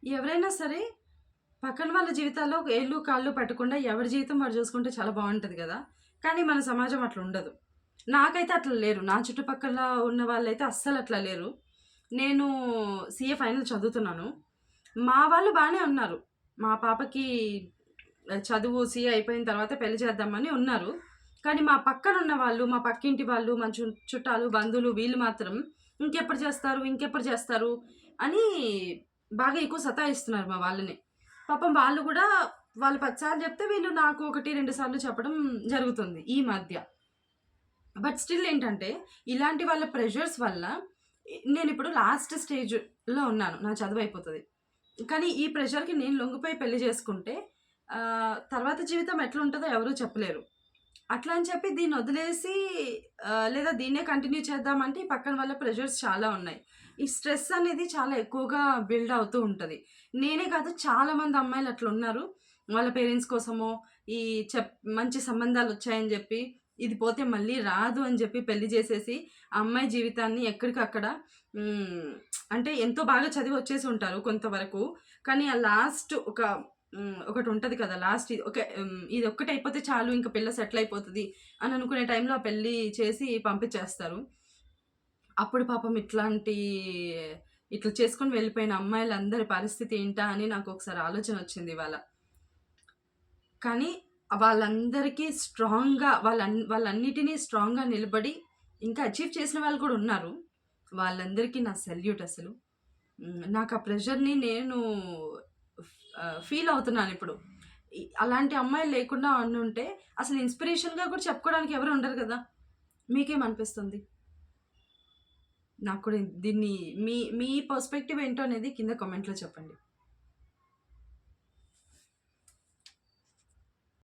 ఎవరైనా సరే పక్కన వాళ్ళ జీవితాల్లో ఏళ్ళు, కాళ్ళు పెట్టకుండా ఎవరి జీవితం వాడు చూసుకుంటే చాలా బావుంటది గదా! కానీ మన సమాజం అట్లా ఉండదు. నాకైతే అట్లా లేరు. నా చుట్టుపక్కల ఉన్న వాళ్ళైతే అస్సలట్లా లేరు. నేను సీఏ ఫైనల్ చదువుతున్నాను. మా వాళ్ళు బానే ఉన్నారు. మా పాపకి చదువు సీఏ అయిపోయిన తర్వాత పెళ్లి చేద్దామని ఉన్నారు. కానీ మా పక్కనున్న వాళ్ళు, మా పక్కింటి వాళ్ళు, మా చుట్టాలు, బంధువులు వీళ్ళు మాత్రం ఇంకెప్పుడు చేస్తారు? ఇంకెప్పుడు చేస్తారు? అని బాగా ఎక్కువ సతాయిస్తున్నారు మా వాళ్ళని. పాపం వాళ్ళు గూడా వాళ్ళు 10 సార్లు చెప్తే వీళ్ళు నాకు 1, 2 సార్లు చెప్పడం జరుగుతుంది ఈ మధ్య. బట్ స్టిల్ ఏంటంటే, ఇలాంటి వాళ్ళ ప్రెషర్స్ వల్ల నేనిప్పుడు లాస్ట్ స్టేజ్‌లో ఉన్నాను. నా చదువయిపోతది. కానీ ఈ ప్రెషర్‌కి నేను లొంగిపోయి పెళ్లి చేసుకుంటే తర్వాత జీవితం ఎట్లుంటదో ఎవరు చెప్పలేరు. అట్లా అని చెప్పి దీన్నొదిలేసి లేదా దీన్నే కంటిన్యూ చేద్దామంటే ఈ పక్కన వాళ్ళ ప్రెషర్స్ చాలా ఉన్నాయి. ఈ స్ట్రెస్ అనేది చాలా ఎక్కువగా బిల్డ్ అవుతూ ఉంటది. నేనే కాదు చాలామంది అమ్మాయిలు అట్లున్నారు. వాళ్ళ పేరెంట్స్ కోసమో, ఈ మంచి సంబంధాలొచ్చాయని జెప్పి, ఇది పోతే మళ్ళీ రాదు అని జెప్పి పెళ్లి జేసేసి, ఆ అమ్మాయి జీవితాన్ని ఎక్కడికక్కడ హ్మ్. అంటే ఎంతో బాగా చదివొచ్చేసి ఉంటారు కొంతవరకు. కానీ ఆ లాస్ట్ ఒకటుంటది కదా! లాస్ట్ ఇదొక్కటయిపోతే చాలు ఇంక పిల్ల సెటిల్ అయిపోతది అని అనుకునే టైంలో ఆ పెళ్లి చేసి పంపించేస్తారు. అప్పుడు పాపం ఇట్లా చేసుకొని వెళ్ళిపోయిన అమ్మాయిలందరి పరిస్థితి ఏంటా అని నాకొకసారి ఆలోచనొచ్చింది ఇవాళ. కానీ వాళ్ళందరికీ స్ట్రాంగ్‌గా వాళ్ళన్నిటిని స్ట్రాంగ్‌గా నిలబడి ఇంకా అచీవ్ చేసిన వాళ్ళు కూడా ఉన్నారు. వాళ్ళందరికీ నా సెల్యూట్ అసలు. నాకా ప్రెషర్‌ని నేను ఫీల్ అవుతున్నానిప్పుడు. అలాంటి అమ్మాయిలు లేకుండా ఉండుంటే అసలు ఇన్‌స్పిరేషన్‌గా కూడా చెప్పుకోవడానికి ఎవరు ఉండరు కదా! మీకేమనిపిస్తుంది? నాకు కూడా దీన్ని మీ మీ పర్స్పెక్టివ్ ఏంటో అనేది కింద కామెంట్‌లో చెప్పండి.